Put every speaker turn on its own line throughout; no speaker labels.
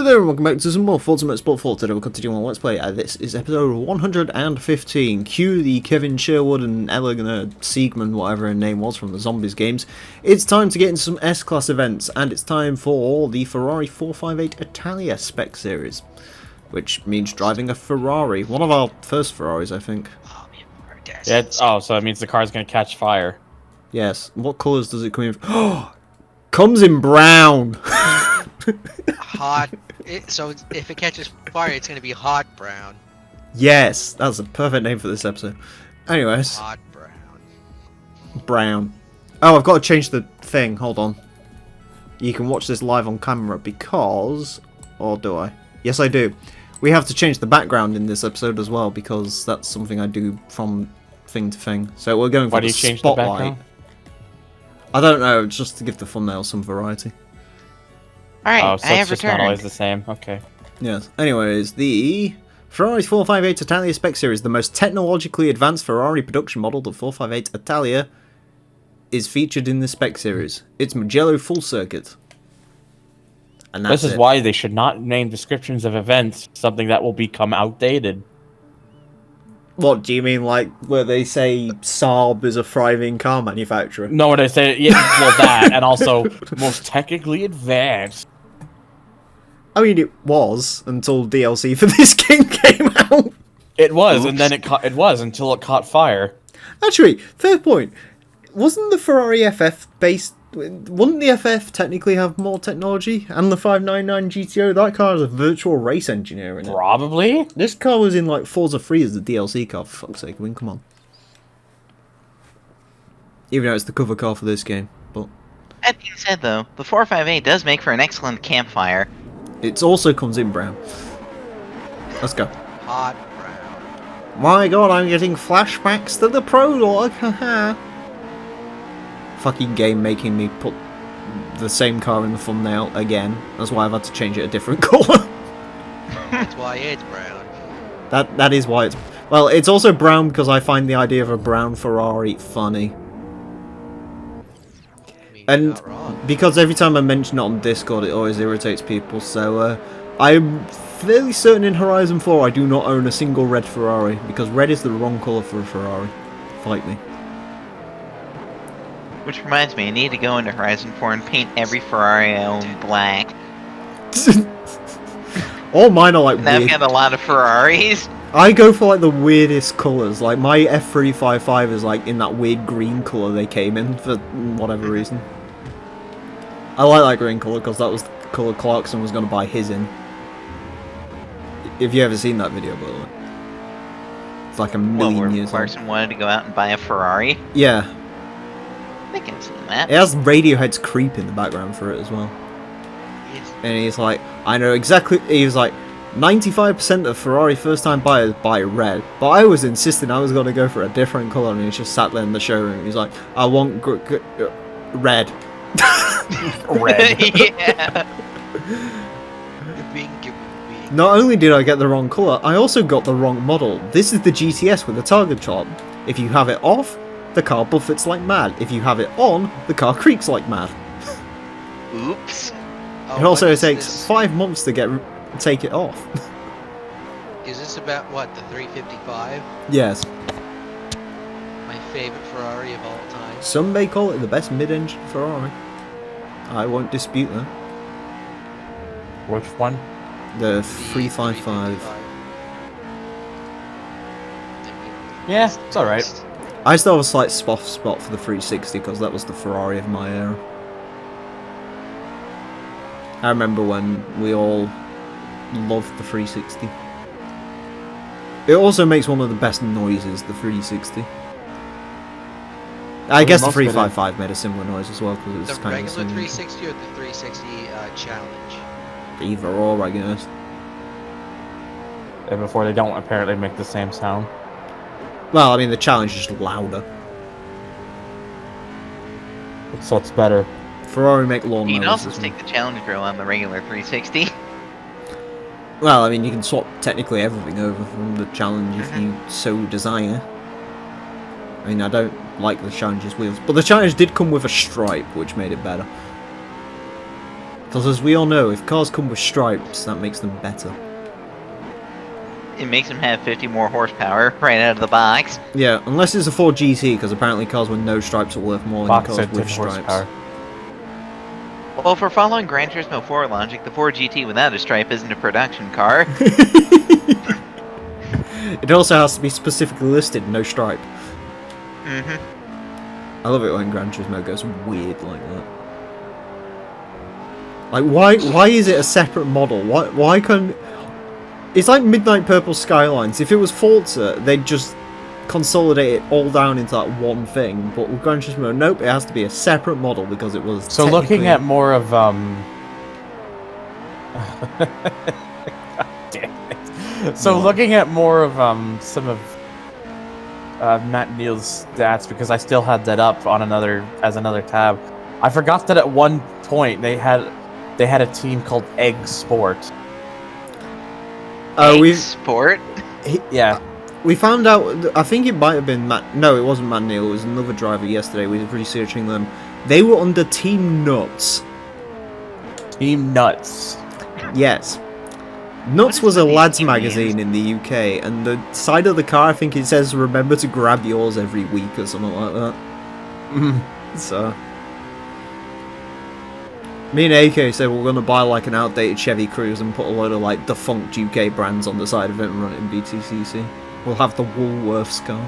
there and welcome back to some more Forza Motorsport 4. Today we'll continue on Let's Play. This is episode 115. Cue the Kevin Sherwood and Eleanor Siegman, whatever her name was from the Zombies games. It's time to get into some S-Class events, and it's time for the Ferrari 458 Italia Spec series. Which means driving a Ferrari. One of our first Ferraris, I think.
Yeah, oh, so that means the car's going to catch fire.
Yes. What colours does it come in? Oh! Comes in brown!
Hot. So if it catches fire, it's going to be hot brown.
Yes, that's a perfect name for this episode. Anyways.
Hot brown.
Brown. Oh, I've got to change the thing. Hold on. You can watch this live on camera because... Or do I? Yes, I do. We have to change the background in this episode as well because that's something I do from thing to thing. So we're going for the spotlight. Why do you change the background? I don't know, just to give the thumbnail some variety.
Alright,
so
I have
it's just
returned.
not always the same. Okay.
Yes. Anyways, the Ferrari 458 Italia Spec Series, the most technologically advanced Ferrari production model, the 458 Italia, is featured in the Spec Series. It's Mugello full circuit. And that's
this is why they should not name descriptions of events something that will become outdated.
What, do you mean like where they say Saab is a thriving car manufacturer?
No, when they say, yeah, well, that, and also most technically advanced.
I mean, it was until DLC for this game came out.
It was, and then it was until it caught fire.
Actually, fair point. Wasn't the Ferrari FF based? Wouldn't the FF technically have more technology? And the 599 GTO, that car is a virtual race engineer in it.
Probably.
This car was in like Forza 3 as the DLC car, for fuck's sake. I mean, come on. Even though it's the cover car for this game, but...
That being said, though, the 458 does make for an excellent campfire.
It also comes in brown. Let's go.
Hot brown.
My god, I'm getting flashbacks to the prologue, haha. Fucking game making me put the same car in the thumbnail again. That's why I've had to change it a different colour.
That's why it's brown.
That is why it's... Well, it's also brown because I find the idea of a brown Ferrari funny. And because every time I mention it on Discord, it always irritates people, so I'm fairly certain in Horizon 4 I do not own a single red Ferrari, because red is the wrong colour for a Ferrari. Fight me.
Which reminds me, I need to go into Horizon 4 and paint every Ferrari I own black.
All mine are like
and
weird.
I've got a lot of Ferraris.
I go for like the weirdest colours. Like my F355 is like in that weird green colour they came in for whatever reason. I like that green colour because that was the colour Clarkson was going to buy his in. If you ever seen that video, by the way. It's like a million years old.
Clarkson wanted to go out and buy a Ferrari?
Yeah.
I can see that.
It has Radiohead's Creep in the background for it as well.
Yes.
And he's like, I know exactly, he was like, 95% of Ferrari first-time buyers buy red, but I was insisting I was going to go for a different colour, and he just sat there in the showroom. He's like, I want red.
Red.
Yeah.
Not only did I get the wrong colour, I also got the wrong model. This is the GTS with the target top. If you have it off, the car buffets like mad. If you have it on, the car creaks like mad.
Oops.
Oh,
It also takes 5 months to take it off.
Is this about what, the 355?
Yes.
My favorite Ferrari of all time.
Some may call it the best mid-engine Ferrari. I won't dispute that.
Which one?
The 355.
Yeah, it's alright.
I still have a slight soft spot for the 360 because that was the Ferrari of my era. I remember when we all loved the 360. It also makes one of the best noises, the 360. I guess the 355 made a similar noise as well because it was
The
kind
regular
of
360 or the 360 challenge?
either or, I guess.
And before they don't apparently make the same sound.
Well, I mean the challenge is just louder.
So it's better.
Ferrari make lawn
You can also
noises.
stick the challenge grill on the regular 360.
Well, I mean you can swap technically everything over from the challenge if you so desire. I mean I don't like the challenge's wheels, but the challenge did come with a stripe which made it better. Because as we all know, if cars come with stripes, that makes them better.
It makes them have 50 more horsepower right out of the box.
Yeah, unless it's a Ford GT, because apparently cars with no stripes are worth more than
Box
cars
said
with
10
stripes.
horsepower.
Well, if we're following Gran Turismo 4 logic, the Ford GT without a stripe isn't a production car.
It also has to be specifically listed, no stripe.
Mm-hmm.
I love it when Gran Turismo goes weird like that. Like, why is it a separate model? Why can't... It's like Midnight Purple Skylines. If it was Forza, they'd just consolidate it all down into that one thing. But with Gran Turismo, nope, it has to be a separate model because it was
So looking at more of God damn it. So
What?
looking at more of some of Matt Neal's stats, because I still had that up on another tab. I forgot that at one point they had a team called Egg Sport.
Sport?
Yeah.
We found out, I think it might have been Matt, no, it wasn't Matt Neal, it was another driver yesterday, we were researching them. They were under Team Nuts.
Team Nuts.
Yes. Nuts was a lads magazine in the UK, and the side of the car, I think it says, remember to grab yours every week or something like that. So... Me and AK said we're going to buy like an outdated Chevy Cruze and put a load of like defunct UK brands on the side of it and run it in BTCC. We'll have the Woolworths car.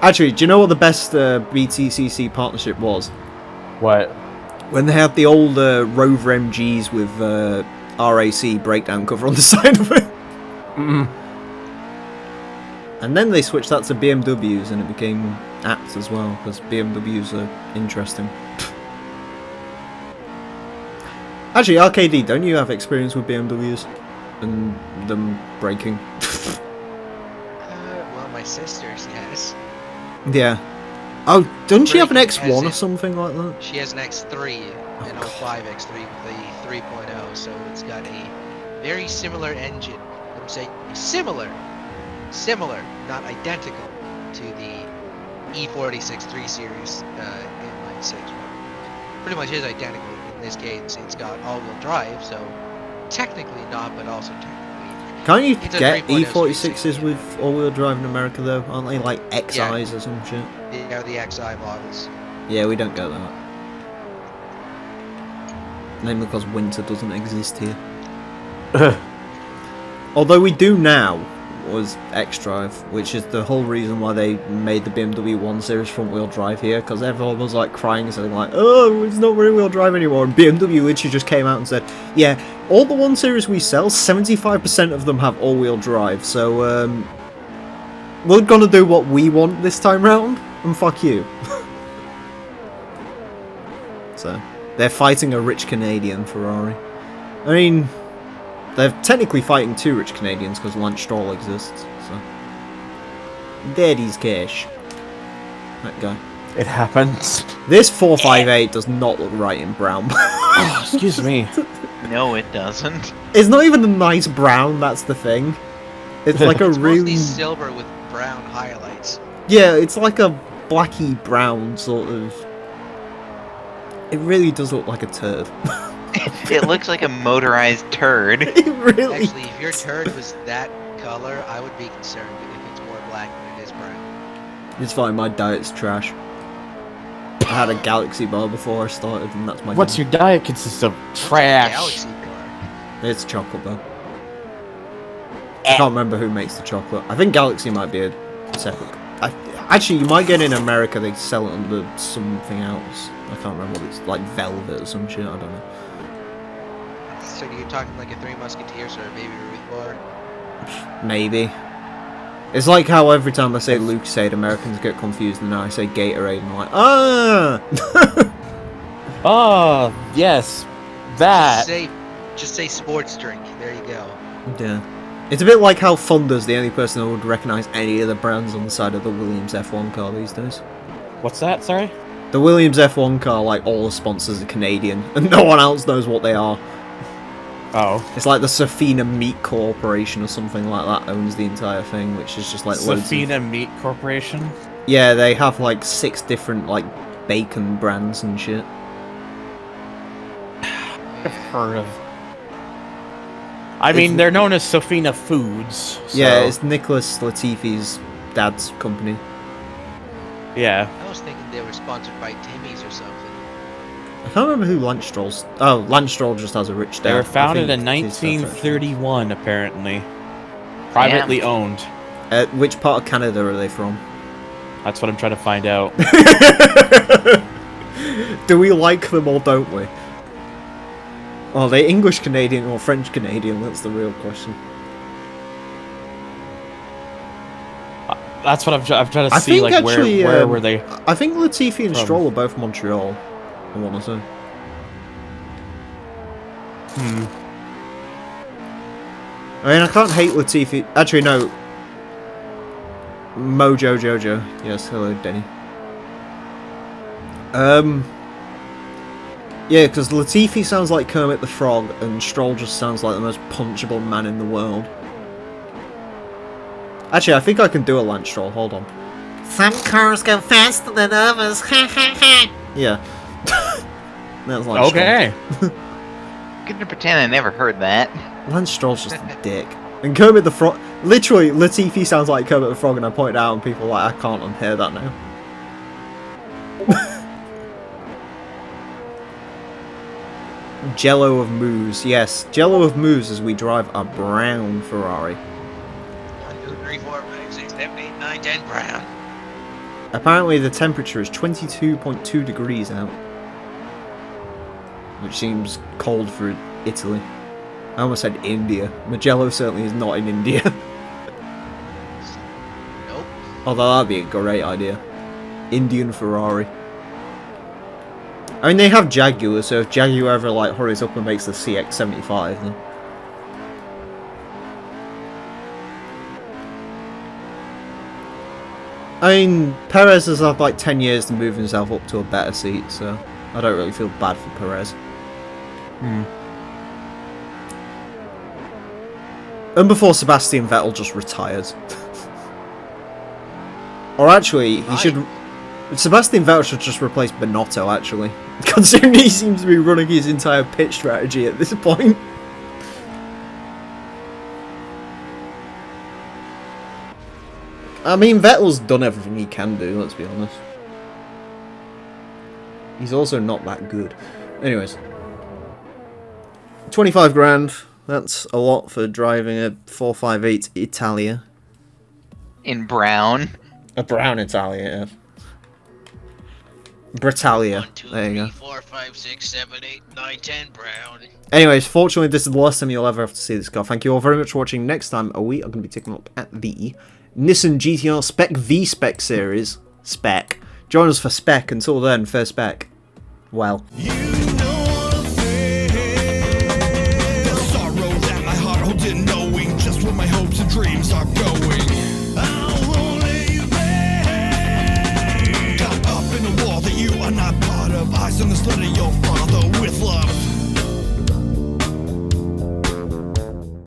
Actually, do you know what the best BTCC partnership was?
What?
When they had the old Rover MGs with RAC breakdown cover on the side of it. And then they switched that to BMWs and it became apt as well, because BMWs are interesting. Actually, RKD, don't you have experience with BMWs and them braking?
Well, my sister's yes.
Yeah. Oh, doesn't she have an
Braking
X1 or
as
something like that?
She has an X3, an 05 X3 with a 3.0, so it's got a very similar engine. I'm saying similar, not identical to the E46 3 Series inline 6. Pretty much is identical in this case. It's got all-wheel drive, so technically not, but also technically.
Can't you
It's a
get
3.0
E46s with all-wheel drive in America though? Aren't they like XIs or some shit?
They are the XI models.
Yeah, we don't get that. Namely because winter doesn't exist here. Although we do now, was X-Drive, which is the whole reason why they made the BMW 1 Series front-wheel drive here, because everyone was like crying and saying like, oh, it's not rear-wheel drive anymore, and BMW literally just came out and said, yeah, all the 1 Series we sell, 75% of them have all-wheel drive, so we're gonna do what we want this time round, and fuck you. So, they're fighting a rich Canadian Ferrari. I mean, they're technically fighting two rich Canadians because Lance Stroll exists, so... Daddy's cash. That guy.
It happens.
This 458 does not look right in brown.
Excuse me.
No, it doesn't.
It's not even a nice brown, that's the thing. It's like a
It's
really...
mostly silver with brown highlights.
Yeah, it's like a blacky brown sort of... It really does look like a turd.
It looks like a motorized turd.
It really...
Actually, if your turd was that color, I would be concerned if it's more black than it is brown.
It's fine, my diet's trash. I had a Galaxy bar before I started, and that's my
What's
diet.
your diet consist of? Trash.
Galaxy bar.
It's chocolate bar. I can't remember who makes the chocolate. I think Galaxy might be a separate... Actually, you might get it in America, they sell it under something else. I can't remember what it's like, velvet or some shit, I don't know.
So you're talking like a Three Musketeers or a Baby Ruth bar?
Maybe. It's like how every time I say Lucasade, Americans get confused, and now I say Gatorade, and I'm like, ah!
Oh, yes. That.
Just say sports drink. There you go.
Yeah. It's a bit like how Fonda's the only person who would recognise any of the brands on the side of the Williams F1 car these days.
What's that? Sorry?
The Williams F1 car, like, all the sponsors are Canadian, and no one else knows what they are.
Oh.
It's like the Safina Meat Corporation or something like that owns the entire thing, which is just like loads of...
Safina Meat Corporation?
Yeah, they have like 6 different like bacon brands and shit.
I've heard of. I mean, they're known as Safina Foods. So.
Yeah, it's Nicholas Latifi's dad's company.
Yeah.
I was thinking they were sponsored by Timmy's or something.
I can't remember who Lance Stroll's... Oh, Lance Stroll just has a rich dad.
They were founded
I
in
think his dad's
1931, apparently. Privately owned.
Which part of Canada are they from?
That's what I'm trying to find out.
Do we like them or don't we? Are they English Canadian or French Canadian? That's the real question.
That's what I'm trying to see. Like,
actually,
where were they?
I think Latifi and
from?
Stroll are both Montreal. I want to say. I mean, I can't hate Latifi. Actually, no. Mojo Jojo. Yes, hello, Denny. Yeah, because Latifi sounds like Kermit the Frog, and Stroll just sounds like the most punchable man in the world. Actually, I think I can do a Lance Stroll. Hold on. Some cars go faster than others. Ha ha ha. Yeah. That's Lance
Okay.
Stroll.
Gonna pretend I never heard that.
Lance Stroll's just a dick. And Kermit the Frog... Literally, Latifi sounds like Kermit the Frog, and I point it out, and people are like, I can't unhear that now. Jello of Moose. Yes, Jello of Moose as we drive a brown Ferrari.
1, 2, 3, 4, 5, 6, 7, 8, 9, 10, brown.
Apparently the temperature is 22.2 degrees out. Which seems cold for Italy. I almost said India. Mugello certainly is not in India.
Nope.
Although that'd be a great idea. Indian Ferrari. I mean, they have Jaguar, so if Jaguar ever like hurries up and makes the CX-75, then... I mean, Perez has had like 10 years to move himself up to a better seat, so I don't really feel bad for Perez. And before Sebastian Vettel just retired. Or actually, he should... Sebastian Vettel should just replace Binotto, actually. Considering he seems to be running his entire pit strategy at this point. I mean, Vettel's done everything he can do, let's be honest. He's also not that good. Anyways. 25 grand. That's a lot for driving a 458 Italia.
In brown.
A brown Italia, yes. Britalia.
1, 2,
There you
3,
go.
4, 5, 6, 7, 8, 9, 10, brown.
Anyways, fortunately, this is the last time you'll ever have to see this car. Thank you all very much for watching. Next time, we are going to be taking a look at the Nissan GTR Spec V-Spec series. Spec. Join us for Spec. Until then, fair Spec. Well.